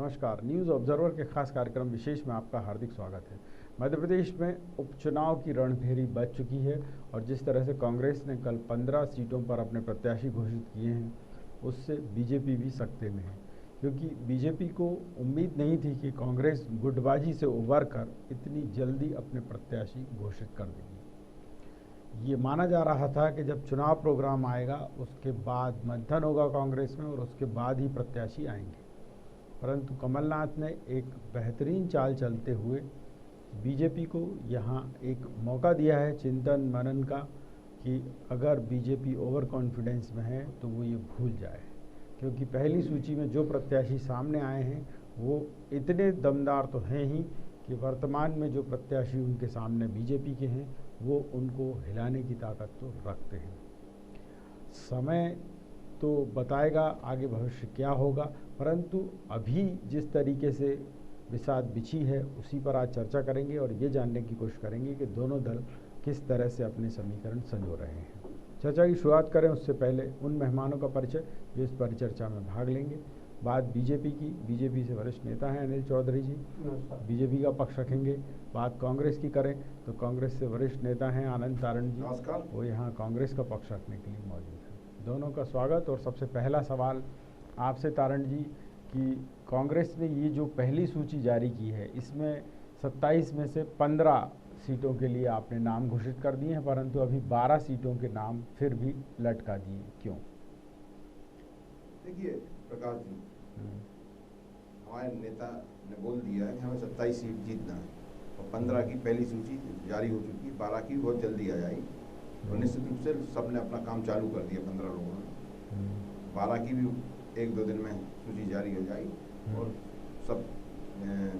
नमस्कार। News observer के खास कार्यक्रम विशेष में आपका हार्दिक स्वागत है। मध्य प्रदेश में उपचुनाव की रणभेरी बज चुकी है और जिस तरह से कांग्रेस ने कल 15 सीटों पर अपने प्रत्याशी घोषित किए हैं, उससे बीजेपी भी सकते में है, क्योंकि बीजेपी को उम्मीद नहीं थी कि कांग्रेस गुटबाजी से उबर कर इतनी जल्दी अपने प्रत्याशी घोषित कर देगी। ये माना जा रहा था कि जब चुनाव प्रोग्राम आएगा उसके बाद मंथन होगा कांग्रेस में और उसके बाद ही प्रत्याशी आएंगे, परंतु कमलनाथ ने एक बेहतरीन चाल चलते हुए बीजेपी को यहाँ एक मौका दिया है चिंतन मनन का कि अगर बीजेपी ओवर कॉन्फिडेंस में है तो वो ये भूल जाए, क्योंकि पहली सूची में जो प्रत्याशी सामने आए हैं वो इतने दमदार तो हैं ही कि वर्तमान में जो प्रत्याशी उनके सामने बीजेपी के हैं वो उनको हिलाने की ताकत तो रखते हैं। समय तो बताएगा आगे भविष्य क्या होगा, परंतु अभी जिस तरीके से बिसात बिछी है उसी पर आज चर्चा करेंगे और ये जानने की कोशिश करेंगे कि दोनों दल किस तरह से अपने समीकरण संजो रहे हैं। चर्चा की शुरुआत करें उससे पहले उन मेहमानों का परिचय जो इस परिचर्चा में भाग लेंगे। बात बीजेपी की, बीजेपी से वरिष्ठ नेता हैं अनिल चौधरी जी, बीजेपी का पक्ष रखेंगे। बात कांग्रेस की करें तो कांग्रेस से वरिष्ठ नेता हैं आनंद तारण जी, वो यहाँ कांग्रेस का पक्ष रखने के लिए मौजूद हैं। दोनों का स्वागत। और सबसे पहला सवाल आपसे तारण जी कि कांग्रेस ने ये जो पहली सूची जारी की है इसमें 27 में से 15 सीटों के लिए आपने नाम घोषित कर दिए हैं, परंतु अभी 12 सीटों के नाम फिर भी लटका दिए, क्यों? देखिए प्रकाश जी, हमारे नेता ने बोल दिया है कि हमें 27 सीट जीतना है और 15 की पहली सूची जारी हो चुकी है, 12 की बहुत जल्दी आ जाएगी और निश्चित रूप से सबने अपना काम चालू कर दिया 15 लोगों ने। 12 की भी 1-2 दिन में सूची जारी हो जाएगी और सब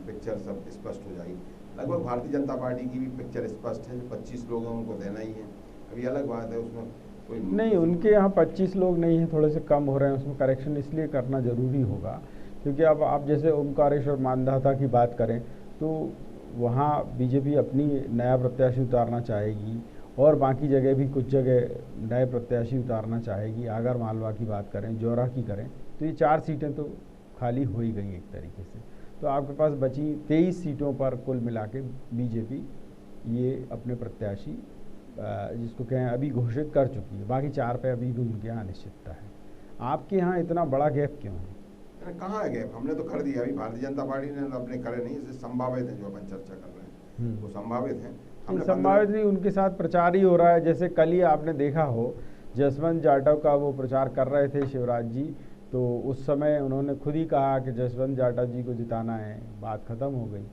पिक्चर सब स्पष्ट हो जाएगी। लगभग भारतीय जनता पार्टी की भी पिक्चर स्पष्ट है, 25 लोग हैं उनको देना ही है। अभी अलग बात है उसमें कोई नहीं, उनके यहाँ 25 लोग नहीं हैं, थोड़े से कम हो रहे हैं, उसमें करेक्शन इसलिए करना ज़रूरी होगा क्योंकि अब आप जैसे ओमकारेश्वर मानधाता की बात करें तो वहाँ बीजेपी अपनी नया प्रत्याशी उतारना चाहेगी और बाकी जगह भी कुछ जगह नए प्रत्याशी उतारना चाहेगी। आगर मालवा की बात करें, जौरा की करें तो ये 4 सीटें तो खाली हो ही गई एक तरीके से। तो आपके पास बची 23 सीटों पर कुल मिला के बीजेपी ये अपने प्रत्याशी जिसको कहें अभी घोषित कर चुकी है, बाकी 4 पे अभी भी उनके यहाँ अनिश्चितता है। आपके यहाँ इतना बड़ा गैप क्यों है? कहाँ है गैप? हमने तो कर दिया। अभी भारतीय जनता पार्टी ने अपने करे नहीं, इसे संभावित है जो अपन चर्चा कर रहे हैं वो संभावित है। संभावित नहीं, उनके साथ प्रचार ही हो रहा है। जैसे कल ही आपने देखा हो जसवंत जाटव का वो प्रचार कर रहे थे शिवराज जी, तो उस समय उन्होंने खुद ही कहा कि जसवंत जाटव जी को जिताना है, बात खत्म हो गई।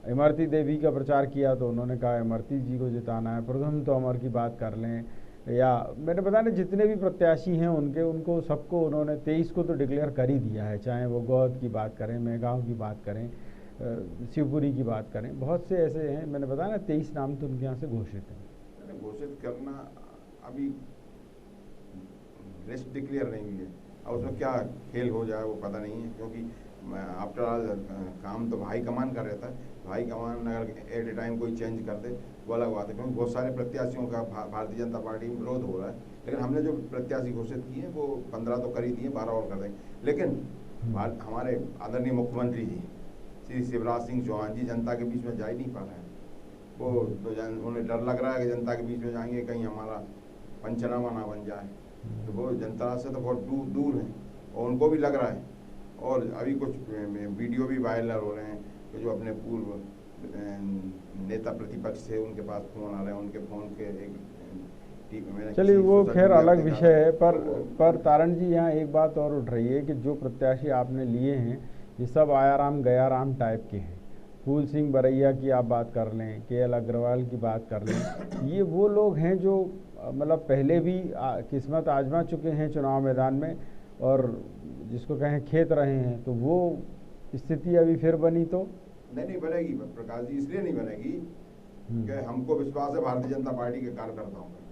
इमरती देवी का प्रचार किया तो उन्होंने कहा इमरती जी को जिताना है। प्रथम तो अमर की बात कर लें या मैंने बताया ना जितने भी प्रत्याशी हैं उनको सबको उन्होंने 23 को तो डिक्लेयर कर ही दिया है, चाहे वो गौद की बात करें, मेहगांव की बात करें, शिवपुरी की बात करें, बहुत से ऐसे हैं। मैंने बताया ना 23 नाम तो उनके यहाँ से घोषित हैं। घोषित करना अभी लिस्ट डिक्लेयर नहीं हुई है, और उसमें क्या खेल हो जाए वो पता नहीं है, क्योंकि आफ्टर ऑल काम तो हाई कमान कर रहता है। हाई कमान अगर एट ए टाइम कोई चेंज कर दे वो अलग बात है, क्योंकि बहुत सारे प्रत्याशियों का भारतीय जनता पार्टी में विरोध हो रहा है। लेकिन हमने जो प्रत्याशी घोषित किए हैं वो 15 तो कर ही दिए, 12 और कर देंगे। लेकिन हमारे आदरणीय मुख्यमंत्री जी श्री शिवराज सिंह चौहान जी जनता के बीच में जा ही नहीं पा रहे हैं। वो तो उन्हें डर लग रहा है कि जनता के बीच में जाएंगे कहीं हमारा पंचनामा ना बन जाए, तो वो जनता से तो बहुत दूर हैं और उनको भी लग रहा है। और अभी कुछ वीडियो भी वायरल हो रहे हैं कि जो अपने पूर्व नेता प्रतिपक्ष से उनके पास फ़ोन आ रहे हैं, उनके फ़ोन के एक चलिए वो खैर अलग विषय है। पर तारण जी यहाँ एक बात और उठ रही है कि जो प्रत्याशी आपने लिए हैं ये सब आयाराम गयाराम टाइप के हैं। फूल सिंह बरैया की आप बात कर लें, KL अग्रवाल की बात कर लें, ये वो लोग हैं जो मतलब पहले भी किस्मत आजमा चुके हैं चुनाव मैदान में और जिसको कहें खेत रहे हैं। तो वो स्थिति अभी फिर बनी तो नहीं बनेगी प्रकाश जी, इसलिए नहीं बनेगी कि हमको विश्वास है भारतीय जनता पार्टी के कार्यकर्ताओं पर,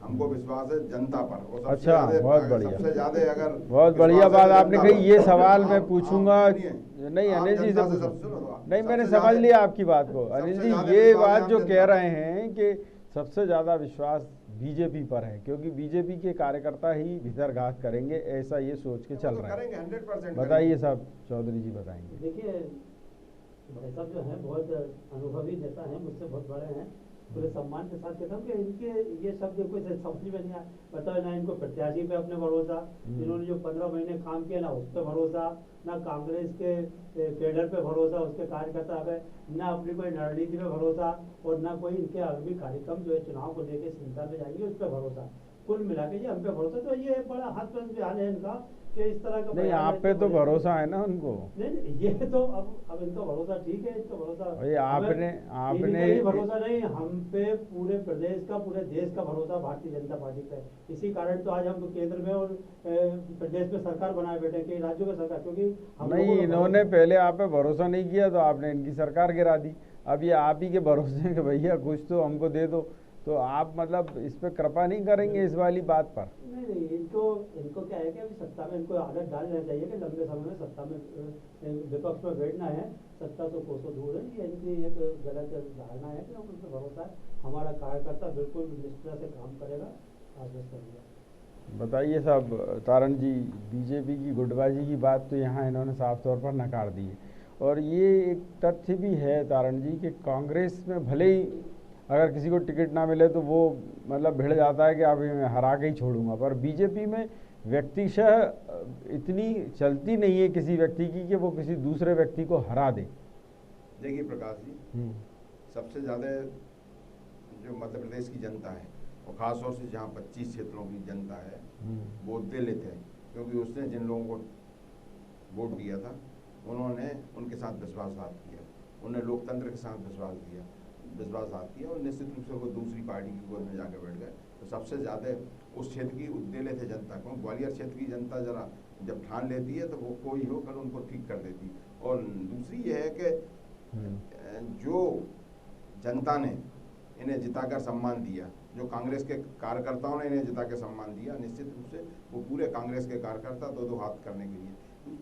हमको विश्वास है जनता पर। अच्छा, बहुत बढ़िया, सबसे ज्यादा अगर बहुत बढ़िया बात आपने कही। ये सवाल मैं पूछूंगा नहीं अनिल जी से, नहीं मैंने समझ लिया आपकी बात को। अनिल जी ये बात जो कह रहे हैं कि सबसे ज़्यादा विश्वास बीजेपी पर है, क्योंकि बीजेपी के कार्यकर्ता ही भीतरघात करेंगे, ऐसा ये सोच के चल रहा है। करेंगे 100%। बताइए साहब, चौधरी जी बताएंगे। देखिए भाई साहब जो हैं बहुत अनुभवी नेता हैं, मुझसे बहुत बड़े हैं, पूरे सम्मान के साथ कहता हूँ कि इनके ये शब्द कोई समझ में नहीं आया। बताओ ना इनको प्रत्याशी पे अपने भरोसा, इन्होंने जो 15 महीने काम किया ना उस पर भरोसा, ना कांग्रेस के कैडर पे भरोसा, उसके कार्यकर्ता पे, ना अपनी कोई रणनीति पे भरोसा, और ना कोई इनके आगामी कार्यक्रम जो है चुनाव को लेकर चिंता में जाएंगे उस पर भरोसा। कुल मिला के ये हम पे भरोसा, तो ये बड़ा हास्यास्पद बयान है इनका कि इस तरह का नहीं, आप पे तो भरोसा है ना उनको। नहीं ये तो अब इनका भरोसा ठीक है, इनका भरोसा ये आपने भरोसा नहीं, हम पे पूरे प्रदेश का, पूरे देश का भरोसा भारतीय जनता पार्टी पे। इसी कारण तो आज हम केंद्र में और प्रदेश में सरकार बनाए बैठे, कई राज्यों में सरकार, क्योंकि नहीं, इन्होंने पहले आप पे भरोसा नहीं किया तो आपने इनकी सरकार गिरा दी। अब ये आप ही के भरोसे कि भैया कुछ तो हमको दे दो, तो आप मतलब इस पे कृपा नहीं करेंगे इस वाली बात पर? नहीं, इनको क्या है कि अभी सत्ता में इनको आदत डाल लेना चाहिए कि लंबे समय में सत्ता में विपक्ष में बैठना है, सत्ता तो कोसों दूर है। ये इनकी एक गलत धारणा है कि हम उन पर भरोसा है, हमारा कार्यकर्ता बिल्कुल निष्ठा से काम करेगा, आश्वस्त करेगा। बताइए साहब तारण जी, बीजेपी की गुटबाजी की बात तो यहाँ इन्होंने साफ तौर पर नकार दी है, और ये एक तथ्य भी है तारण जी कि कांग्रेस में भले ही अगर किसी को टिकट ना मिले तो वो मतलब भिड़ जाता है कि आप मैं हरा के ही छोड़ूंगा, पर बीजेपी में व्यक्तिशः इतनी चलती नहीं है किसी व्यक्ति की कि वो किसी दूसरे व्यक्ति को हरा दे। देखिए प्रकाश जी, सबसे ज़्यादा जो मध्य प्रदेश की जनता है, और ख़ासतौर से जहाँ 25 क्षेत्रों की जनता है, वो दलित है, क्योंकि उसने जिन लोगों को वोट दिया था उन्होंने उनके साथ विश्वासघात किया, उन्होंने लोकतंत्र के साथ विश्वासघात किया, और निश्चित रूप से वो दूसरी पार्टी की गोद में जाकर बैठ गए। तो सबसे ज़्यादा उस क्षेत्र की उद्देलित है जनता, क्योंकि ग्वालियर क्षेत्र की जनता जरा जब ठान लेती है तो वो कोई हो कल उनको ठीक कर देती। और दूसरी ये है कि जो जनता ने इन्हें जिताकर सम्मान दिया, जो कांग्रेस के कार्यकर्ताओं ने इन्हें जिता के सम्मान दिया, निश्चित रूप से वो पूरे कांग्रेस के कार्यकर्ता दो हाथ करने के लिए।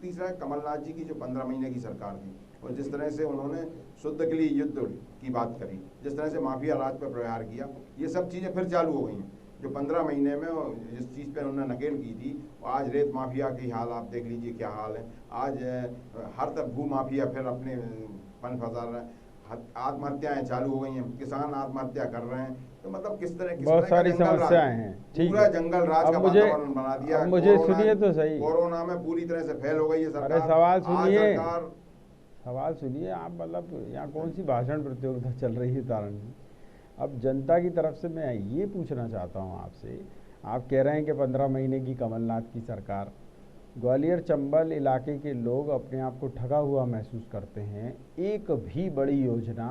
तीसरा है कमलनाथ जी की जो 15 महीने की सरकार थी, और जिस तरह से उन्होंने शुद्ध के लिए युद्ध की बात करी, जिस तरह से माफिया राज पर प्रहार किया, ये सब चीज़ें फिर चालू हो गई हैं। जो 15 महीने में जिस चीज़ पर उन्होंने नकेल की थी, आज रेत माफिया की हाल आप देख लीजिए क्या हाल है। आज हर तरफ भू माफिया फिर अपने फन फंसा रहा है, आत्महत्याएं चालू हो गई हैं, किसान आत्महत्या कर रहे हैं। तो मतलब किस तरह बहुत सारी समस्याएं हैं। पूरा जंगल राज का वातावरण बना दिया। मुझे सुनिए तो सही, कोरोना में पूरी तरह से फैल हो गई है सरकार। अरे सवाल सुनिए आप, मतलब यहाँ कौन सी भाषण प्रतियोगिता चल रही है तारण जी? अब जनता की तरफ से मैं ये पूछना चाहता हूँ आपसे, आप कह रहे हैं कि 15 महीने की कमलनाथ की सरकार, ग्वालियर चंबल इलाके के लोग अपने आप को ठगा हुआ महसूस करते हैं। एक भी बड़ी योजना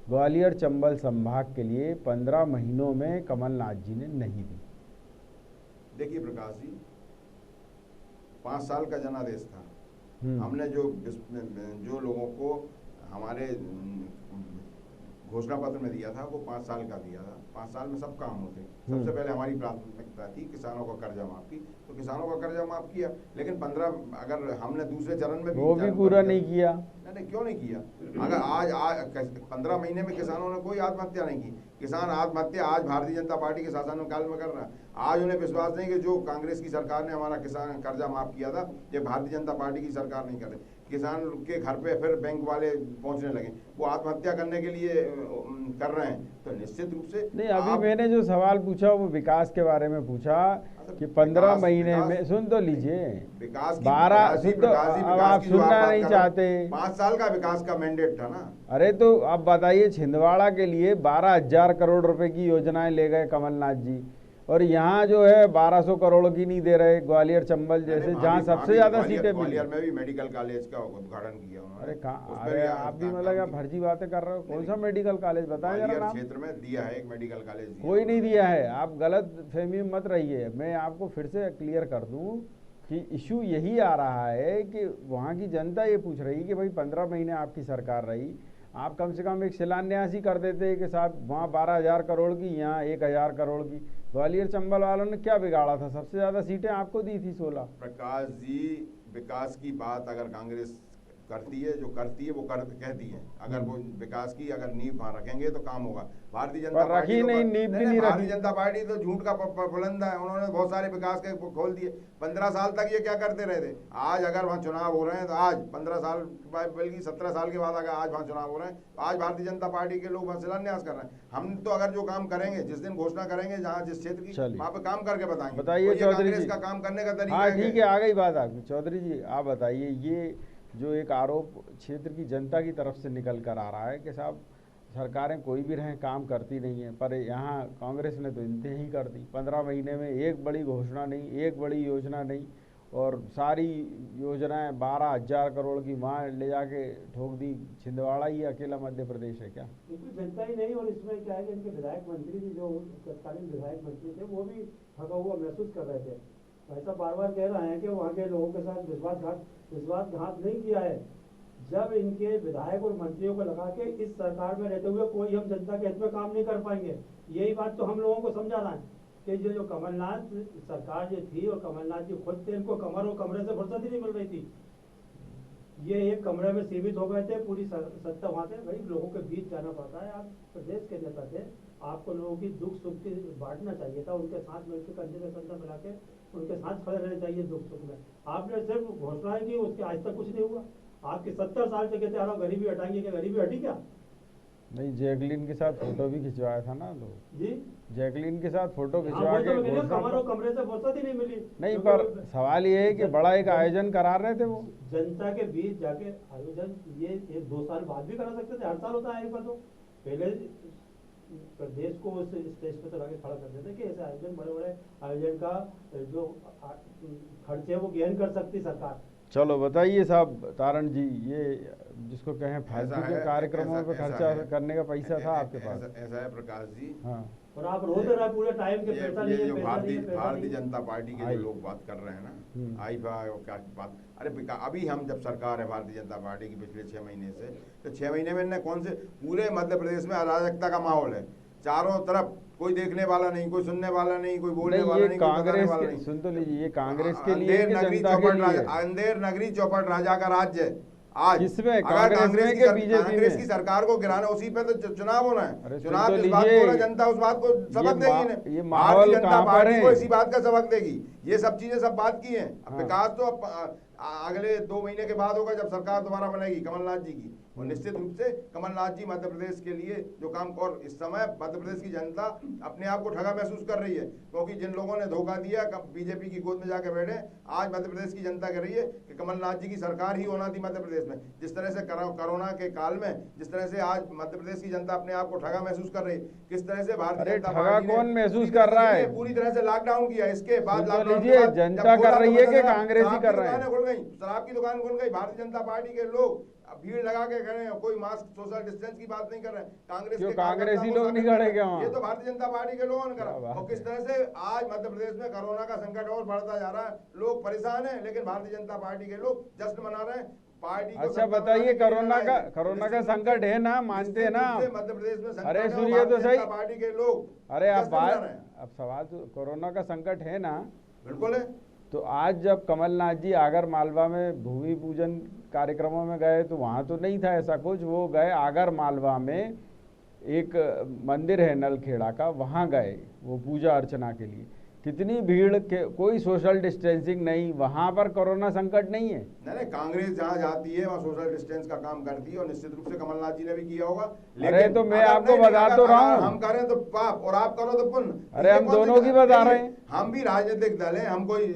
ग्वालियर चंबल संभाग के लिए 15 महीनों में कमलनाथ जी ने नहीं दी। देखिए प्रकाश जी, 5 साल का जनादेश था। हमने जो लोगों को हमारे घोषणा पत्र में दिया था वो 5 साल का दिया था। 5 साल में सब काम होते। सबसे पहले हमारी प्राथमिकता थी किसानों का कर्जा माफ की, तो किसानों का कर्जा माफ किया। लेकिन 15 अगर हमने दूसरे चरण में वो भी पूरा नहीं किया। नहीं, क्यों नहीं किया? अगर आज 15 महीने में किसानों ने कोई आत्महत्या नहीं की। किसान आत्महत्या आज भारतीय जनता पार्टी के शासनकाल में कर रहा है। आज उन्हें विश्वास नहीं कि जो कांग्रेस की सरकार ने हमारा किसान कर्जा माफ किया था, ये भारतीय जनता पार्टी की सरकार नहीं कर रही। किसान के घर पे फिर बैंक वाले पहुंचने लगे, वो आत्महत्या करने के लिए कर रहे हैं। तो निश्चित रूप से नहीं, अभी मैंने जो सवाल पूछा वो विकास के बारे में पूछा कि 15 महीने में, सुन तो लीजिए, विकास 12 आप सुनना नहीं चाहते। 5 साल का विकास का मैंडेट था ना। अरे तो अब बताइए, छिंदवाड़ा के लिए 12,000 करोड़ रुपए की योजनाएं ले गए कमलनाथ जी, और यहाँ जो है 1200 करोड़ की नहीं दे रहे। ग्वालियर चंबल जैसे जहाँ सबसे ज्यादा सीटें मिली, ग्वालियर में भी मेडिकल कॉलेज का उद्घाटन किया उन्होंने। अरे कहाँ, अरे आप भी मतलब आप फर्जी बातें कर रहे हो। कौन सा मेडिकल कॉलेज बताएं जरा नाम? क्षेत्र में दिया है एक मेडिकल कॉलेज, कोई नहीं दिया है। आप गलत फहमी में मत रहिए। मैं आपको फिर से क्लियर कर दूं कि इशू यही आ रहा है कि वहाँ की जनता ये पूछ रही है कि भाई 15 महीने आपकी सरकार रही, आप कम से कम एक शिलान्यास ही कर देते कि साहब वहाँ 12,000 करोड़ की, यहाँ 1,000 करोड़ की। ग्वालियर चंबल वालों ने क्या बिगाड़ा था? सबसे ज्यादा सीटें आपको दी थी 16। प्रकाश जी, विकास की बात अगर कांग्रेस करती है, जो करती है वो कहती है। अगर वो विकास की अगर नींव वहाँ रखेंगे तो काम होगा। भारतीय जनता पर पार्टी रखी तो नहीं, नींव भी नहीं भारतीय रखी। जनता पार्टी तो झूठ का पुलंदा है। उन्होंने बहुत सारे विकास के खोल दिए। 15 साल तक ये क्या करते रहे थे। आज अगर वहाँ चुनाव हो रहे हैं तो आज 15 साल बल्कि 17 साल के बाद अगर आज वहाँ चुनाव हो रहे हैं तो आज भारतीय जनता पार्टी के लोग वहाँ शिलान्यास कर रहे हैं। हम तो अगर जो काम करेंगे, जिस दिन घोषणा करेंगे जहाँ जिस क्षेत्र की, वहाँ पे काम करके बताएंगे। बताइए चौधरी जी, का काम करने का तरीका हाँ है। ठीक है, आ गई बात आपकी। चौधरी जी आप बताइए, ये जो एक आरोप क्षेत्र की जनता की तरफ से निकल कर आ रहा है कि साहब सरकारें कोई भी रहें काम करती नहीं है, पर यहाँ कांग्रेस ने तो इंतही कर दी। 15 महीने में एक बड़ी घोषणा नहीं, एक बड़ी योजना नहीं, और सारी योजनाएं 12,000 करोड़ की वहाँ ले जाके ठोक दी। छिंदवाड़ा ही अकेला मध्य प्रदेश है क्या? बिल्कुल जनता ही नहीं। और इसमें क्या है कि इनके विधायक मंत्री भी, जो तत्कालीन विधायक मंत्री थे, वो भी थका हुआ महसूस कर रहे थे। ऐसा बार बार कह रहे हैं कि वहाँ के लोगों के साथ विश्वासघात नहीं किया है। जब इनके विधायक और मंत्रियों को लगा के इस सरकार में रहते हुए कोई हम जनता के हित में काम नहीं कर पाएंगे, यही बात तो हम लोगों को समझा रहा है कि जो कमलनाथ सरकार जो थी और कमलनाथ जी खुद थे, इनको कमर और कमरे से फुर्सत ही नहीं मिल रही थी। ये एक कमरे में सीमित हो गए थे, पूरी सत्ता वहाँ से। भाई लोगों के बीच जाना पड़ता है। आप प्रदेश के नेता थे, आपको लोगों की दुख सुख की बांटना चाहिए था, उनके साथ मिलकर कंधे में कंधा मिला के उनके साथ खड़े रहना चाहिए दुख सुख में। आपने सिर्फ घोषणाएं की, उसके आज तक कुछ नहीं हुआ। आपके 70 साल से कहते आ रहा हूँ गरीबी हटाएंगे, क्या गरीबी हटी क्या? नहीं, जैकलीन के साथ फोटो भी खिंचवाया था ना लोग जी, जैकलीन के साथ फोटो हाँ, खिंचवा के कमर और कमरे से फुर्सत ही नहीं मिली। नहीं, पर सवाल ये है कि बड़ा एक आयोजन करा रहे थे वो जनता के बीच जाके आयोजन, ये 1-2 साल बाद भी करा सकते थे। हर साल होता है एक बार। तो पहले प्रदेश को उस स्टेज पे तो आगे खड़ा कर देते कि ऐसे आयोजन, बड़े बड़े आयोजन का जो खर्चे है वो गहन कर सकती सरकार। चलो बताइए साहब तारण जी, ये जिसको कहें फालतू के कार्यक्रमों पे खर्चा करने का पैसा था आपके पास? ऐसा है प्रकाश जी। हाँ, और आप रोते रहे पूरे टाइम के पैसा नहीं है, भारतीय जनता पार्टी के जो लोग बात कर रहे हैं ना, आई क्या बात। अरे अभी हम जब सरकार है भारतीय जनता पार्टी की पिछले 6 महीने से, तो 6 महीने में इन्हें कौन से, पूरे मध्य प्रदेश में अराजकता का माहौल है। चारों तरफ कोई देखने वाला नहीं, कोई सुनने वाला नहीं, कोई बोलने वाला नहीं, कांग्रेस के, सुन तो लीजिए, ये कांग्रेस के लिए कि जनता के लिए? अंधेर नगरी चौपट राजा का राज्य है आज। किसमें? कांग्रेस की सरकार को गिराना, उसी पे तो चुनाव होना है। चुनाव इस बात को, जनता उस बात को सबक देगी। भारतीय जनता पार्टी को इसी बात का सबक देगी। ये सब चीजें सब बात की हैं। विकास तो अगले 2 महीने के बाद होगा जब सरकार दोबारा बनेगी कमलनाथ जी की। और निश्चित रूप से कमलनाथ जी मध्य प्रदेश के लिए जो काम, और इस समय मध्य प्रदेश की जनता अपने आप को ठगा महसूस कर रही है, क्योंकि जिन लोगों ने धोखा दिया, बीजेपी की गोद में जाकर बैठे, आज मध्य प्रदेश की जनता कह रही है कि कमलनाथ जी की सरकार ही होना थी मध्य प्रदेश में। जिस तरह से कोरोना के काल में, जिस तरह से आज मध्य प्रदेश की जनता अपने आप को ठगा महसूस कर रही है, किस तरह से भारतीय जनता पार्टी कौन महसूस कर रहा है? पूरी तरह से लॉकडाउन किया। इसके बाद जनता कर रही है कि कांग्रेस ही कर रहा है? खुल गई, शराब की दुकान खुल गई। भारतीय जनता पार्टी के लोग भीड़ लगा के खड़े हैं, कोई मास्क, सोशल डिस्टेंस की बात नहीं कर रहे हैं। कांग्रेसी लोग नहीं खड़े क्या? ये तो भारतीय जनता पार्टी के लोगों ने करा। और किस तरह से आज मध्य प्रदेश में कोरोना का संकट और बढ़ता जा रहा है। लोग परेशान हैं, लेकिन भारतीय जनता पार्टी के लोग जश्न मना रहे हैं। पार्टी को अच्छा बताइए, कोरोना का संकट है ना, मानते हैं ना मध्य प्रदेश में? अरे सुनिए तो सही, पार्टी के लोग, अरे आप बात, अब सवाल तो कोरोना का संकट है ना? बिल्कुल है। तो आज जब कमलनाथ जी आगर मालवा में भूमि पूजन कार्यक्रमों में गए तो वहाँ तो नहीं था ऐसा कुछ। वो गए आगर मालवा में, एक मंदिर है नलखेड़ा का, वहाँ गए वो पूजा अर्चना के लिए। कितनी भीड़ के, कोई सोशल डिस्टेंसिंग नहीं, वहाँ पर कोरोना संकट नहीं है। नहीं, कांग्रेस जहाँ जाती है वहाँ सोशल डिस्टेंस का काम करती है, और निश्चित रूप से कमलनाथ जी ने भी किया होगा। अरे तो मैं आपको बता तो रहा हूँ, हम करें तो पाप और आप करो तो पुण्य। अरे हम दोनों की बता रहे हैं। हम भी राजनीतिक दल है, हम कोई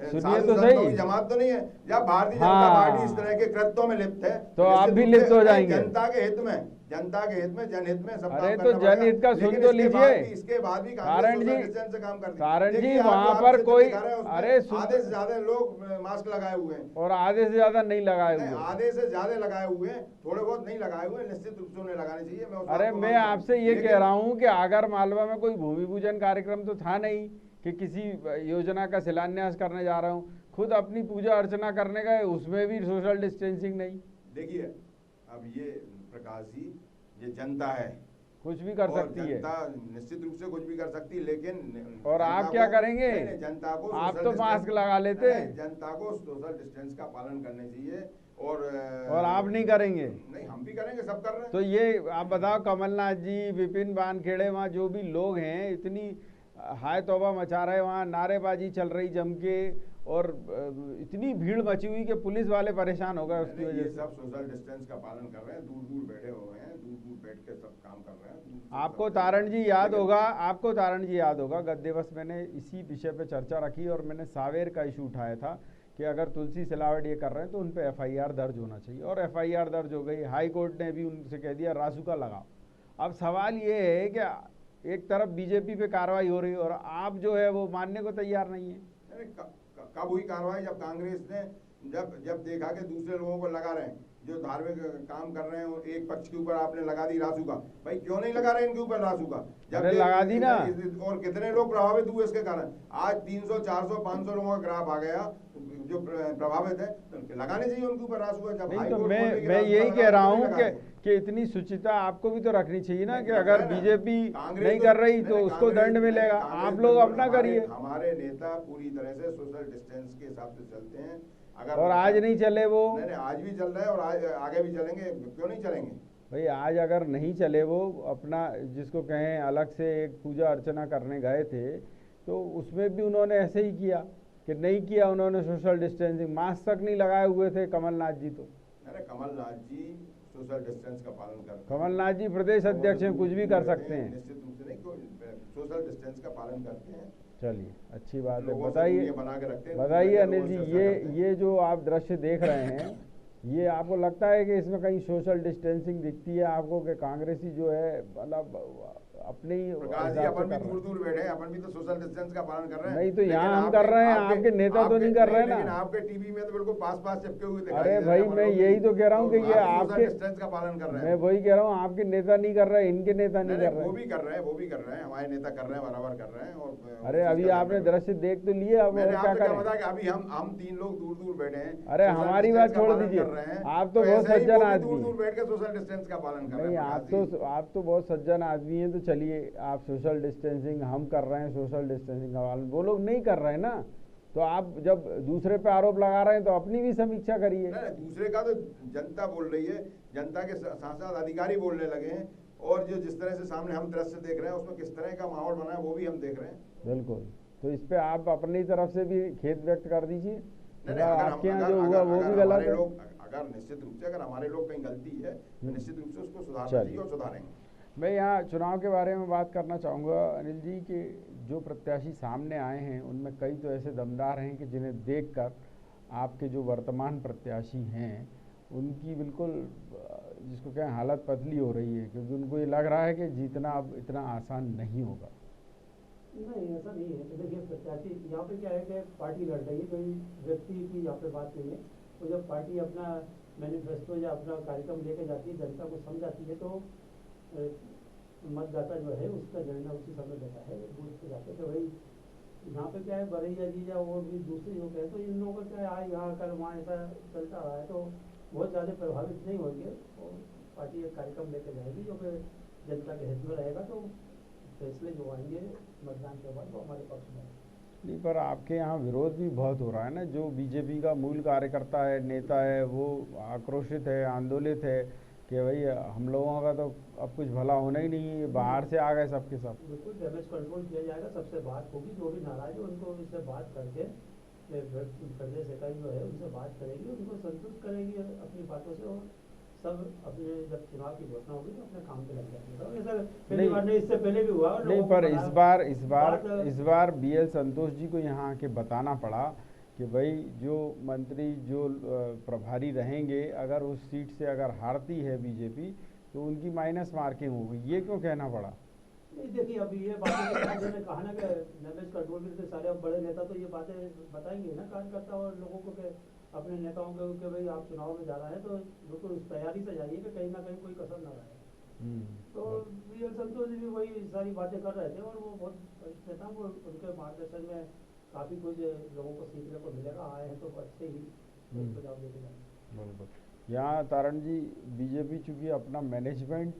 तो सही जमात तो नहीं है। जब भारतीय जनता पार्टी इस तरह के कृत्यों में लिप्त है तो आप भी लिप्त हो जाएंगे। जनता के हित में, जनता के हित में, जनहित में सब। अरे तो जनहित का सुन तो लीजिए। इसके बाद भी कारण जी से काम करती है। कारण जी वहाँ पर कोई, अरे आधे से ज्यादा लोग मास्क लगाए हुए हैं और आधे से ज्यादा नहीं लगाए हुए। आधे से ज्यादा लगाए हुए हैं, थोड़े बहुत नहीं लगाए हुए, निश्चित रूप से उन्हें लगाने चाहिए। अरे मैं आपसे ये कह रहा हूँ कि आगर मालवा में कोई भूमि पूजन कार्यक्रम तो था नहीं कि किसी योजना का शिलान्यास करने जा रहा हूँ। खुद अपनी पूजा अर्चना करने गए, उसमें भी सोशल डिस्टेंसिंग नहीं। देखिए अब ये प्रकाश जी, ये जनता है, कुछ भी कर सकती है। जनता निश्चित रूप से कुछ भी कर सकती है, लेकिन और आप क्या करेंगे? जनता को, आप तो मास्क लगा लेते हैं। जनता को सोशल डिस्टेंस का पालन करने चाहिए। और आप नहीं करेंगे? नहीं, हम भी करेंगे, सब कर रहे हैं। तो ये आप बताओ, कमलनाथ जी, विपिन वानखेड़े, वहाँ जो भी लोग हैं, इतनी हाय तौबा मचा रहे, वहाँ नारेबाजी चल रही जम के, और इतनी भीड़ मची हुई कि पुलिस वाले परेशान हो गए उसकी वजह ये से। सब सोशल डिस्टेंस का पालन कर रहे हैं, दूर दूर बैठे हुए हैं, दूर दूर बैठ के सब काम कर रहे हैं। आपको तारण जी याद होगा, आपको तारण जी याद होगा, गत दिवस मैंने इसी विषय पे चर्चा रखी और मैंने सावेर का इशू उठाया था कि अगर तुलसी सिलावट ये कर रहे हैं तो उन पे एफआईआर दर्ज होना चाहिए, और एफआईआर दर्ज हो गई। हाई कोर्ट ने भी उनसे कह दिया रासुका लगाओ। अब सवाल ये है कि एक तरफ बीजेपी पे कार्रवाई हो रही है और आप जो है वो मानने को तैयार नहीं है। कब हुई कार्रवाई? जब कांग्रेस ने जब देखा कि दूसरे लोगों को लगा रहे हैं, जो धार्मिक काम कर रहे हैं, एक पक्ष के ऊपर आपने लगा दी रासुका। भाई क्यों नहीं लगा रहे इनके ऊपर रासुका? जब लगा दी ना, और कितने लोग प्रभावित हुए इसके कारण। आज 300, 400, 500 लोगों का ग्राफ आ गया जो प्रभावित है, तो लगाने चाहिए उनके ऊपर रासुका। जब नहीं तो मैं यही कह रहा हूँ कि इतनी शुचिता आपको भी तो रखनी चाहिए ना, कि अगर बीजेपी नहीं कर रही तो उसको दंड मिलेगा, आप लोग अपना करिए। हमारे नेता पूरी तरह से सोशल डिस्टेंस के हिसाब से चलते हैं। अगर और आज नहीं चले वो? नहीं, आज भी चल रहा है और आगे भी चलेंगे, क्यों नहीं चलेंगे भाई? आज अगर नहीं चले वो, अपना जिसको कहें अलग से एक पूजा अर्चना करने गए थे, तो उसमें भी उन्होंने ऐसे ही किया कि नहीं किया उन्होंने सोशल डिस्टेंसिंग, मास्क तक नहीं लगाए हुए थे कमलनाथ जी। तो अरे कमलनाथ जी सोशल डिस्टेंस का पालन करते हैं। कमलनाथ जी प्रदेश अध्यक्ष हैं, कुछ भी कर सकते हैं। निश्चित रूप से नहीं, सोशल डिस्टेंस का पालन करते हैं। चलिए, अच्छी बात है। बताइए बताइए अनिल जी, ये जो आप दृश्य देख रहे हैं, ये आपको लगता है कि इसमें कहीं सोशल डिस्टेंसिंग दिखती है आपको, कि कांग्रेसी जो है मतलब अपने ही प्रकाश जी, अपन भी दूर दूर बैठे हैं, अपन भी तो सोशल डिस्टेंस का पालन कर रहे हैं। नहीं तो यहाँ हम कर रहे हैं, आपके नेता तो नहीं कर रहे ना। लेकिन आपके टीवी में तो बिल्कुल पास पास चिपके हुए दिखाई। अरे भाई, मैं यही तो कह रहा हूँ कि ये आपके डिस्टेंस का पालन कर रहे हैं। मैं वही कह रहा हूँ, आपके नेता नहीं कर रहे, इनके नेता नहीं कर रहे। वो भी कर रहे हैं, वो भी कर रहे हैं, हमारे नेता कर रहे हैं, बराबर कर रहे हैं। और अरे अभी आपने दृश्य देख तो लिए, अब क्या करें? अभी हम 3 लोग दूर दूर बैठे हैं। अरे हमारी बात छोड़ दीजिए, आप तो बहुत सज्जन आदमी, दूर दूर बैठ के सोशल डिस्टेंस का पालन कर रहे हैं। आप तो बहुत सज्जन आदमी हैं। तो चलिए, आप सोशल डिस्टेंसिंग, हम कर रहे हैं सोशल डिस्टेंसिंग का पालन, वो लोग नहीं कर रहे हैं ना। तो आप जब दूसरे पे आरोप लगा रहे हैं तो अपनी भी समीक्षा करिए। दूसरे का तो जनता बोल रही है, जनता के साथ साथ अधिकारी बोलने लगे हैं, और जो जिस तरह से सामने हम दृश्य देख रहे हैं उसमें किस तरह का माहौल बना है वो भी हम देख रहे हैं। बिल्कुल, तो इस पे आप अपनी तरफ से भी खेद व्यक्त कर दीजिए। आपके यहाँ जो हुआ वो भी गलत है। अगर निश्चित रूप से अगर हमारे लोग कहीं गलती है तो निश्चित रूप से उसको सुधारना चाहिए और सुधारेंगे। मैं यहाँ चुनाव के बारे में बात करना चाहूँगा अनिल जी, कि जो प्रत्याशी सामने आए हैं उनमें कई तो ऐसे दमदार हैं कि जिन्हें देखकर आपके जो वर्तमान प्रत्याशी हैं उनकी बिल्कुल, जिसको कहें, हालत पतली हो रही है, क्योंकि उनको ये लग रहा है कि जीतना अब इतना आसान नहीं होगा। नहीं, ऐसा नहीं है। तो देखिए, प्रत्याशी यहाँ पे क्या है कि पार्टी लड़ रही है, कोई व्यक्ति की यहाँ पे बात नहीं है। तो जब पार्टी अपना मैनिफेस्टो या अपना कार्यक्रम लेके जाती है, जनता को समझाती है, तो मतदाता जो है उसका निर्णय उसी समय लेता है बूथ पे जाके। तो भाई यहाँ पे क्या है, बरैया जी या और भी दूसरे लोग हैं, तो इन लोगों का क्या है, यहाँ कर वहाँ ऐसा चलता रहा है, तो बहुत ज़्यादा प्रभावित नहीं होंगे। और पार्टी एक कार्यक्रम लेकर जाएगी जो कि जनता के हित में रहेगा, तो फैसले जो आएंगे मतदान के बाद वो हमारे पक्ष में। नहीं, पर आपके यहाँ विरोध भी बहुत हो रहा है ना। जो बीजेपी का मूल कार्यकर्ता है, नेता है, वो आक्रोशित है, आंदोलित है कि भाई हम लोगों का तो अब कुछ भला होना ही नहीं है, बाहर से आ गए सबके सब। बिल्कुल डैमेज कंट्रोल किया जाएगा, सबसे बात होगी, जो भी नाराज है उनको इससे बात करके प्रदेश इकाई जो है उनसे बात करेगी, उनको संतुष्ट करेगी अपनी बातों से, और सब अपने जब चुनाव की घोषणा होगी तो अपने काम पे लग जाएंगे। ऐसा पहली बार नहीं, इससे पहले भी हुआ नहीं, पर इस बार BL संतोष जी को यहाँ आके बताना पड़ा कि भाई जो मंत्री, जो प्रभारी रहेंगे, अगर उस सीट से अगर हारती है बीजेपी तो उनकी माइनस मार्किंग होगी। ये क्यों कहना पड़ा? नहीं, देखिए, अभी ये बातें मैंने कहा ना कि डैमेज कंट्रोल के लिए सारे बड़े नेता तो ये बातें बताएंगे ना कार्यकर्ता और लोगों को, कि अपने नेताओं को कि भाई आप चुनाव में जा रहे हैं तो बिल्कुल उस तैयारी से जाइए कि कहीं ना कहीं कोई कसर ना रहे। तो BL संतोष जी भी वही सारी बातें कर रहे थे, और वो बहुत वरिष्ठ नेता, वो उनके मार्गदर्शन में काफ़ी कुछ लोगों को सीखने को मिलेगा। आए हैं तो अच्छे ही सुझाव देते जाएंगे। बिल्कुल। यहाँ तारण जी, बीजेपी चूँकि अपना मैनेजमेंट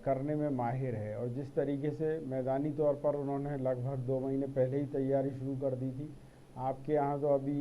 करने में माहिर है, और जिस तरीके से मैदानी तौर पर उन्होंने लगभग 2 महीने पहले ही तैयारी शुरू कर दी थी, आपके यहाँ तो अभी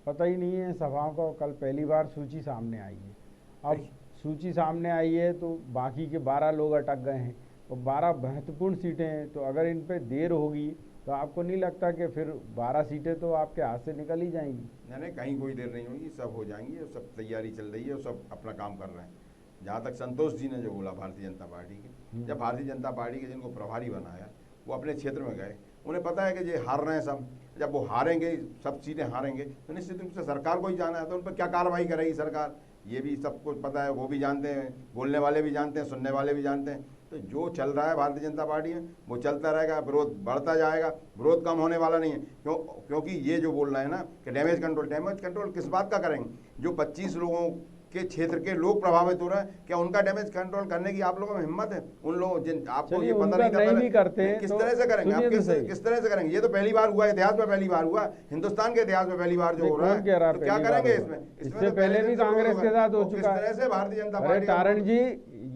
पता ही नहीं है सभाओं का। कल पहली बार सूची सामने आई है। अब सूची सामने आई है तो बाकी के 12 लोग अटक गए हैं और 12 महत्वपूर्ण सीटें हैं, तो अगर इन पे देर होगी तो आपको नहीं लगता कि फिर 12 सीटें तो आपके हाथ से निकल ही जाएंगी? नहीं, कहीं कोई देर नहीं होगी, सब हो जाएंगी, सब तैयारी चल रही है और सब अपना काम कर रहे हैं। जहाँ तक संतोष जी ने जो बोला भारतीय जनता पार्टी के, जब भारतीय जनता पार्टी के जिनको प्रभारी बनाया वो अपने क्षेत्र में गए, उन्हें पता है कि ये हार रहे हैं सब, जब वो हारेंगे, सब सीटें हारेंगे तो निश्चित रूप से सरकार को ही जाना है, तो उन पर क्या कार्रवाई करेगी सरकार, ये भी सबको पता है, वो भी जानते हैं, बोलने वाले भी जानते हैं, सुनने वाले भी जानते हैं। तो जो चल रहा है भारतीय जनता पार्टी में वो चलता रहेगा, विरोध बढ़ता जाएगा, विरोध कम होने वाला नहीं है। क्योंकि ये जो बोल रहे हैं ना कि डैमेज कंट्रोल किस बात का करेंगे? जो 25 लोगों के क्षेत्र के लोग प्रभावित हो रहे हैं, क्या उनका डैमेज कंट्रोल करने की आप लोगों में हिम्मत है? उन लोगों जिन आपको ये पता नहीं भी करते हैं, किस तरह से करेंगे आप? किस तरह से करेंगे? ये तो पहली बार हुआ, इतिहास में पहली बार हुआ, हिंदुस्तान के इतिहास में पहली बार जो हो रहा है, तो क्या करेंगे इसमें? इससे पहले भी कांग्रेस के साथ हो चुका है। किस तरह से भारतीय जनता पार्टी, तारण जी,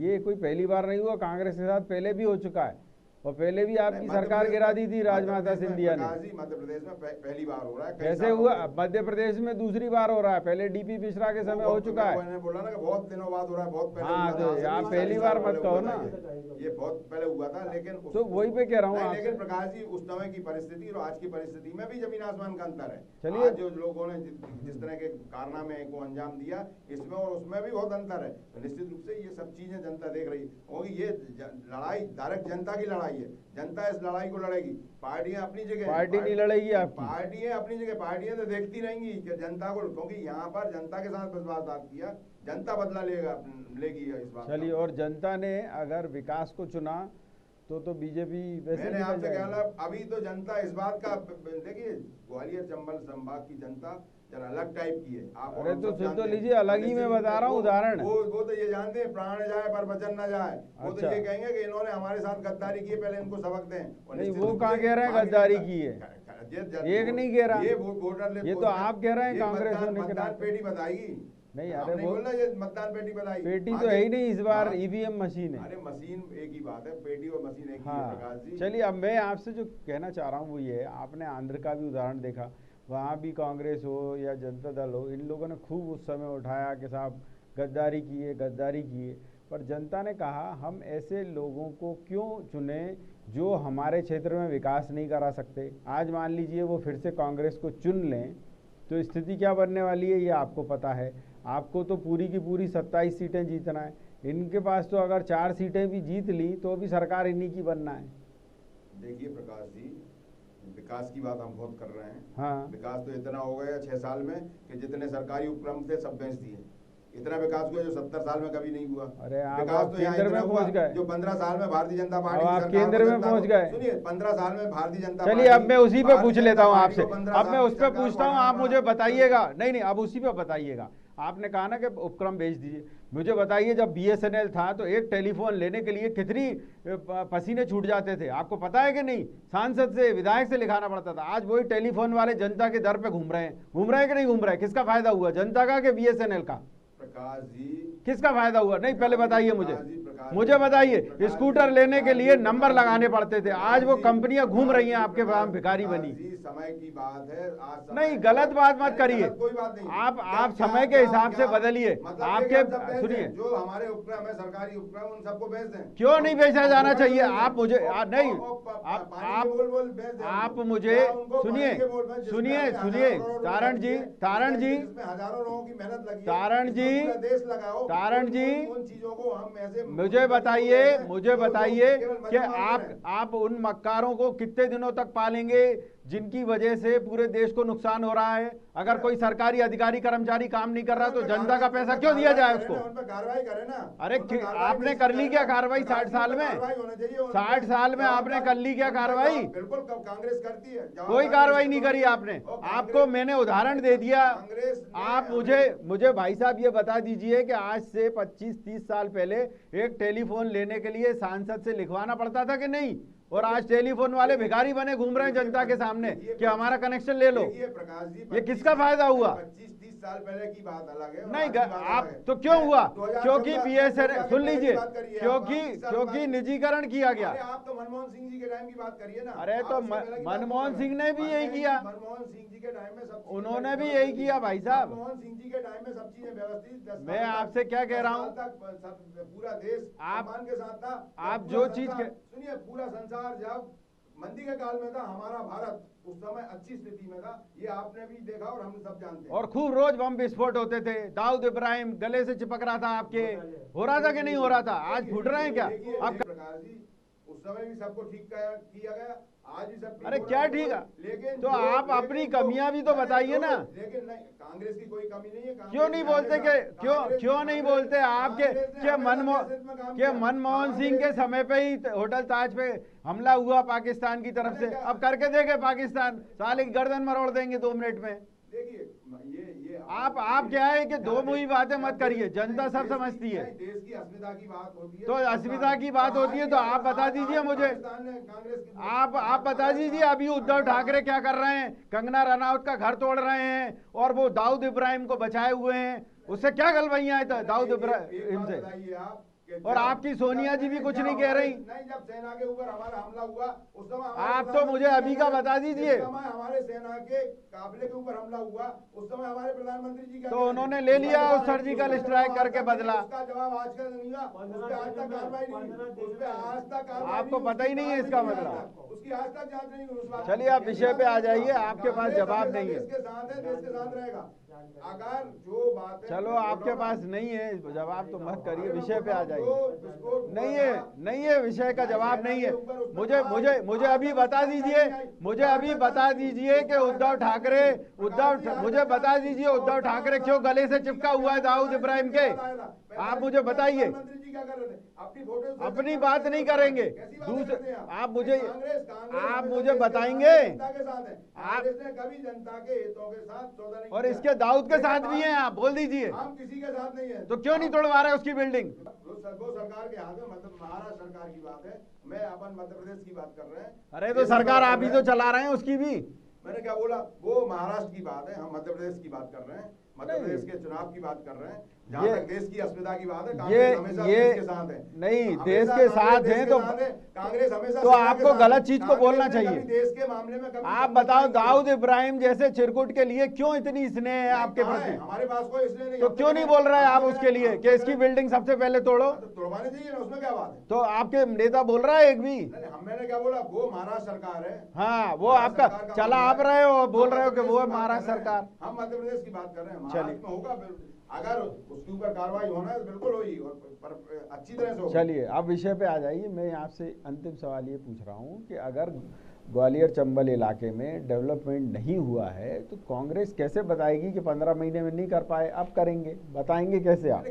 ये कोई पहली बार नहीं हुआ, कांग्रेस के साथ पहले भी हो चुका है और पहले भी आपकी सरकार गिरा दी थी राजमाता सिंधिया ने। मध्य प्रदेश में पहली बार हो रहा है। कैसे हुआ? मध्य प्रदेश में दूसरी बार हो रहा है, पहले डीपी मिश्रा के समय हो चुका है। मैंने बोला ना कि बहुत दिनों बाद हो रहा है, बहुत पहले। हाँ, तो आप पहली बार मत कहो ना, ये बहुत पहले हुआ था, लेकिन तो वही पे कह रहा हूँ। लेकिन प्रकाश जी, उस समय की परिस्थिति और आज की परिस्थिति में भी जमीन आसमान का अंतर है। चलिए, जो लोगों ने जिस तरह के कारनामे को अंजाम दिया, इसमें और उसमें भी बहुत अंतर है। तो निश्चित रूप से ये सब चीजें जनता देख रही है। ये लड़ाई डायरेक्ट जनता की लड़ाई है, जनता इस लड़ाई को लड़ेगी। पार्टियां अपनी जगह, पार्टी नहीं लड़ेगी आपकी, पार्टियां अपनी जगह, पार्टियां तो देखती रहेंगी कि जनता को, क्योंकि यहाँ पर जनता के साथ विश्वासघात किया, जनता बदला लेगी इस बात। चलिए, और जनता ने अगर विकास को चुना तो बीजेपी वैसे मैंने आपसे कहला, अभी तो जनता इस बात का, देखिए ग्वालियर चंबल संभाग की जनता जरा अलग टाइप की है। आप अरे तो सुन तो लीजिए, अलग ही में बता रहा हूँ उदाहरण। वो तो ये जानते हैं प्राण जाए पर वचन न जाए। वो तो ये कहेंगे कि इन्होंने हमारे साथ गद्दारी की है, पहले इनको सबक दें। नहीं, वो कहाँ कह रहे हैं गद्दारी की है? एक नहीं कह रहा, ये तो आप कह रहे हैं कांग्रेस मतदान पेटी बताएगी। नहीं, अरे वो ये मतदान पेटी बताई, पेटी तो है ही नहीं, इस बार ईवीएम मशीन है। अरे मशीन एक ही बात है, पेटी और मशीन एक ही है प्रकाश जी। चलिए, अब मैं आपसे जो कहना चाह रहा हूँ वो ये है, आपने आंध्र का भी उदाहरण देखा, वहाँ भी कांग्रेस हो या जनता दल हो, इन लोगों ने खूब उस समय उठाया कि साहब गद्दारी किए, पर जनता ने कहा हम ऐसे लोगों को क्यों चुने जो हमारे क्षेत्र में विकास नहीं करा सकते। आज मान लीजिए वो फिर से कांग्रेस को चुन लें तो स्थिति क्या बनने वाली है ये आपको पता है। आपको तो पूरी की पूरी 27 सीटें जीतना है, इनके पास तो अगर 4 सीटें भी जीत ली तो अभी सरकार इन्हीं की बनना है। देखिए प्रकाश जी, विकास की बात हम बहुत कर रहे हैं। हाँ, विकास तो इतना हो गया 6 साल में कि जितने सरकारी उपक्रम थे सब बेच दिए। इतना विकास हुआ जो 70 साल में कभी नहीं हुआ। अरे विकास तो केंद्र में पहुंच गए, जो 15 साल में भारतीय जनता पार्टी आप केंद्र में पहुंच गए। सुनिए, 15 साल में भारतीय जनता, चलिए अब मैं उसी पे पूछ लेता हूँ आपसे, अब मैं उस पे पूछता हूँ, आप मुझे बताइएगा। नहीं, अब उसी पे बताइएगा। आपने कहा ना कि उपक्रम बेच दीजिए, मुझे बताइए जब BSNL था तो एक टेलीफोन लेने के लिए कितनी पसीने छूट जाते थे, आपको पता है कि नहीं? सांसद से, विधायक से लिखाना पड़ता था। आज वही टेलीफोन वाले जनता के दर पे घूम रहे हैं कि नहीं घूम रहे हैं? किसका फायदा हुआ, जनता का कि BSNL का? प्रकाश जी, किसका फायदा हुआ? नहीं, पहले बताइए मुझे बताइए। स्कूटर लेने के लिए नंबर लगाने पड़ते थे, आज वो कंपनियां घूम रही हैं आपके पास भिखारी बनी। समय की बात है, आज नहीं, गलत बात मत करिए, कोई बात नहीं। आप समय के हिसाब से बदलिए। आपके सुनिए, जो हमारे उपक्रम है, सरकारी उपक्रम, उन सबको बेच दें। क्यों नहीं बेचा जाना चाहिए? आप मुझे नहीं, आप मुझे सुनिए तारण जी, हजारों लोगों की मेहनत लगी, देश लगाओ, तारण जी, उन चीजों को हम ऐसे मुझे बताइए कि आप उन मक्कारों को कितने दिनों तक पालेंगे जिनकी वजह से पूरे देश को नुकसान हो रहा है? अगर कोई सरकारी अधिकारी कर्मचारी काम नहीं कर रहा तो जनता का पैसा क्यों दिया जाए उसको? कार्रवाई करें ना। अरे आपने कर ली क्या कार्रवाई 60 साल में? 60 साल में आपने कर ली क्या कार्रवाई? बिल्कुल, कांग्रेस करती है, कोई कार्रवाई नहीं करी आपने। आपको मैंने उदाहरण दे दिया। आप मुझे भाई साहब ये बता दीजिए कि आज से 25-30 साल पहले एक टेलीफोन लेने के लिए सांसद से लिखवाना पड़ता था कि नहीं? और आज टेलीफोन वाले भिखारी बने घूम रहे हैं जनता के सामने कि हमारा कनेक्शन ले लो। देखिए प्रकाश जी, ये किसका फायदा हुआ? 25-30 साल पहले की बात अलग है। नहीं आप तो क्यों हुआ? क्योंकि बीएसएनएल, सुन लीजिए, क्योंकि निजीकरण किया गया। आप तो मनमोहन सिंह जी के टाइम की बात करिए ना। अरे तो मनमोहन सिंह ने भी यही किया, मनमोहन सिंह जी के टाइम में सब उन्होंने भी यही किया भाई साहब। मनमोहन सिंह जी के टाइम में सब चीजें व्यवस्थित। मैं आपसे क्या कह रहा हूँ, पूरा देश सम्मान के साथ था। आप जो चीज सुनिए, पूरा संसार जब मंदी के काल में था, हमारा भारत उस समय अच्छी स्थिति में था, ये आपने भी देखा और हम सब जानते हैं। और खूब रोज बम विस्फोट होते थे, दाऊद इब्राहिम गले से चिपक रहा था आपके, हो रहा था कि नहीं हो रहा था? आज फूट रहे हैं क्या? अब प्रकाश जी, उस समय भी सबको ठीक किया गया, आज भी सब। अरे क्या ठीक है, लेकिन तो आप अपनी कमियां भी तो बताइए ना। लेकिन नहीं, कांग्रेस की कोई कमी नहीं है। क्यों नहीं बोलते कि क्यों नहीं बोलते आपके मनमोहन सिंह के समय पे ही होटल ताज पे हमला हुआ पाकिस्तान की तरफ से। अब करके देखे पाकिस्तान, साले की गर्दन मरोड़ देंगे 2 मिनट में। देखिए ये आप क्या है कि दो मुही बातें मत करिए, जनता सब समझती है। देश की अस्मिता की बात होती है, तो अस्मिता की बात होती है तो आप बता दीजिए मुझे, आप बता दीजिए अभी उद्धव ठाकरे क्या कर रहे हैं? कंगना रनौत का घर तोड़ रहे हैं और वो दाऊद इब्राहिम को बचाए हुए हैं। उससे क्या गलबैया है दाऊद इब्राहिम से? और आपकी सोनिया जी भी कुछ नहीं कह रही। नहीं, जब सेना के ऊपर हमारा हमला हुआ उस समय आप तो मुझे अभी का बता दीजिए। हमारे सेना के काफिले के ऊपर हमला हुआ उस समय हमारे प्रधानमंत्री जी तो उन्होंने ले लिया उस सर्जिकल स्ट्राइक करके बदला। उसका जवाब आज का नहीं हुआ, उस पे आज तक कार्रवाई नहीं हुई, उस पे आज तक आपको पता ही नहीं है इसका मतलब। उसकी आज तक जांच नहीं हुई। चलिए आप विषय पे आ जाइए, आपके पास जवाब नहीं है। देश के साथ है, देश के साथ रहेगा। अगर जो बात है, चलो आपके पास नहीं है जवाब तो मत करिए, विषय पे आ जाइए। नहीं है विषय का जवाब नहीं है। मुझे अभी बता दीजिए, कि उद्धव ठाकरे मुझे बता दीजिए उद्धव ठाकरे क्यों गले से चिपका हुआ है दाऊद इब्राहिम के? आप मुझे बताइए। अपनी बात नहीं करेंगे, दूसरे आप मुझे बताएंगे। कभी जनता के हितों के साथ सौदा नहीं, और इसके दाऊद के साथ भी हैं, आप बोल दीजिए। हम किसी के साथ नहीं है। तो क्यों नहीं तोड़वा रहे उसकी बिल्डिंग? वो सरकार के हाथ में, मतलब महाराष्ट्र सरकार की बात है, मैं अपन मध्य प्रदेश की बात कर रहे हैं। अरे तो सरकार आप ही तो चला रहे हैं उसकी भी। मैंने क्या बोला? वो महाराष्ट्र की बात है, हम मध्य प्रदेश की बात कर रहे हैं, मध्य प्रदेश के चुनाव की बात कर रहे हैं। जहाँ तक देश की अस्मिता की बात है, कांग्रेस हमेशा देश के साथ है। नहीं, देश के साथ है तो कांग्रेस हमेशा, तो आपको गलत चीज को बोलना चाहिए। देश के मामले में आप बताओ, दाऊद इब्राहिम जैसे चिरकुट के लिए क्यों इतनी स्नेह है आपके प्रति? हमारे पास कोई स्नेह नहीं। तो क्यों नहीं बोल रहे हैं आप उसके लिए कि इसकी बिल्डिंग सबसे पहले तोड़ो? तोड़वाने चाहिए ना, उसमें क्या बात है? तो आपके नेता बोल रहा है एक भी? मैंने क्या बोला? वो महाराष्ट्र सरकार है। हाँ, वो आपका चला आप रहे हो, बोल रहे हो कि वो है महाराष्ट्र सरकार। हम मध्य प्रदेश की बात कर रहे हैं। महाराष्ट्र में होगा, अगर उसके ऊपर कार्रवाई होना है तो बिल्कुल होगी, और अच्छी तरह से होगी। चलिए आप विषय पे आ जाइए। मैं आपसे अंतिम सवाल ये पूछ रहा हूँ कि अगर ग्वालियर चंबल इलाके में डेवलपमेंट नहीं हुआ है तो कांग्रेस कैसे बताएगी कि 15 महीने में नहीं कर पाए, अब करेंगे? बताएंगे कैसे आप?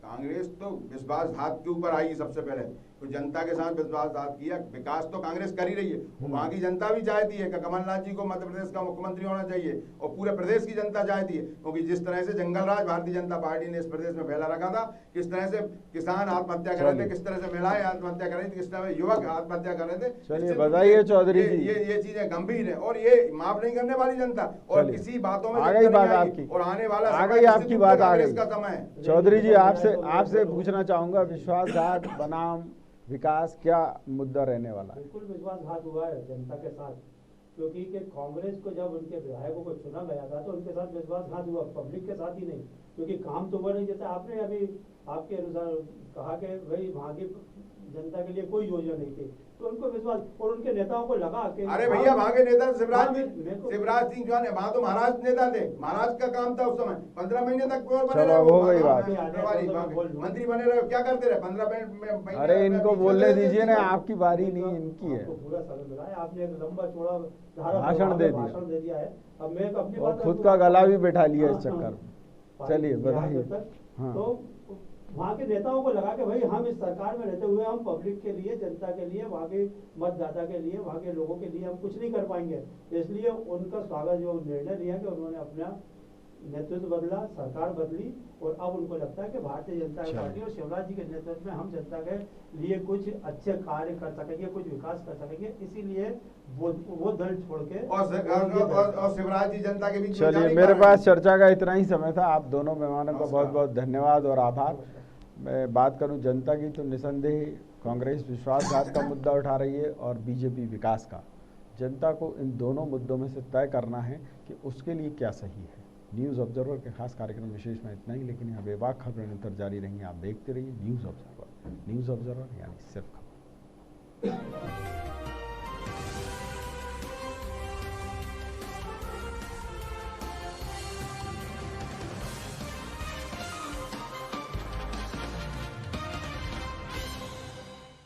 कांग्रेस तो विश्वासघात के ऊपर आई सबसे पहले, तो जनता के साथ विश्वासघात किया। विकास तो कांग्रेस कर ही रही है, वहाँ की जनता भी चाहती है कि कमलनाथ जी को मध्य प्रदेश का मुख्यमंत्री होना चाहिए, और पूरे प्रदेश की जनता चाहती है, क्योंकि जिस तरह से जंगल राज भारतीय जनता पार्टी ने इस प्रदेश में फैला रखा था, किस तरह से किसान आत्महत्या कर रहे थे, किस तरह से महिलाएं आत्महत्या कर रही थी, किस तरह युवक आत्महत्या कर रहे थे। चलिए बताइए चौधरी जी। ये चीजें गंभीर है और ये माफ नहीं करने वाली जनता, और किसी बातों में आ गई बात आपकी, और आने वाला आपकी बात आ गई का समय। चौधरी जी आपसे पूछना चाहूंगा, विश्वासघात बनाम विकास क्या मुद्दा रहने वाला है? बिल्कुल विश्वासघात हुआ है जनता के साथ, क्योंकि कांग्रेस को जब उनके विधायकों को चुना गया था तो उनके साथ विश्वासघात हुआ, पब्लिक के साथ ही नहीं, क्योंकि काम तो हुआ नहीं। जैसे आपने अभी आपके अनुसार कहा कि भाई वहाँ की जनता के लिए कोई योजना नहीं थी, तो उनको विश्वास, और उनके नेताओं को लगा कि अरे भैया वहाँ के नेता शिवराज सिंह चौहान, वहाँ तो महाराष्ट्र नेता थे, महाराष्ट्र का काम था उस समय। 15 महीने तक बने रहे, हो गई बात, मंत्री बने रहे, क्या करते रहे 15 महीने? अरे इनको बोलने दीजिए ना, आपकी बारी नहीं, इनकी है। पूरा समय मिला है, आपने एक लंबा चौड़ा भाषण दे दिया है। अब मैं अपनी बात, खुद का गला भी बैठा लिया इस चक्कर में। चलिए बताइए। तो वहाँ के नेताओं को लगा कि भाई हम इस सरकार में रहते हुए हम पब्लिक के लिए, जनता के लिए, वहाँ के मतदाता के लिए, वहाँ के लोगों के लिए हम कुछ नहीं कर पाएंगे, इसलिए उनका स्वागत जो निर्णय लिया कि उन्होंने अपना नेतृत्व बदला, सरकार बदली और अब उनको लगता है कि भारतीय जनता पार्टी और शिवराज जी के नेतृत्व में हम जनता के लिए कुछ अच्छे कार्य कर सकेंगे, कुछ विकास कर सकेंगे, इसीलिए वो दल छोड़ के और शिवराज जी जनता के बीच। चलिए, मेरे पास चर्चा का इतना ही समय था। आप दोनों मेहमानों का बहुत बहुत धन्यवाद और आभार। मैं बात करूं जनता की तो निसंदेह कांग्रेस विश्वासघात का मुद्दा उठा रही है और बीजेपी विकास का। जनता को इन दोनों मुद्दों में से तय करना है कि उसके लिए क्या सही है। न्यूज़ ऑब्जर्वर के खास कार्यक्रम विशेष में इतना ही, लेकिन यहाँ बेबाक खबरें निरंतर जारी रहेंगी। आप देखते रहिए न्यूज़ ऑब्जर्वर यानी सिर्फ खबर।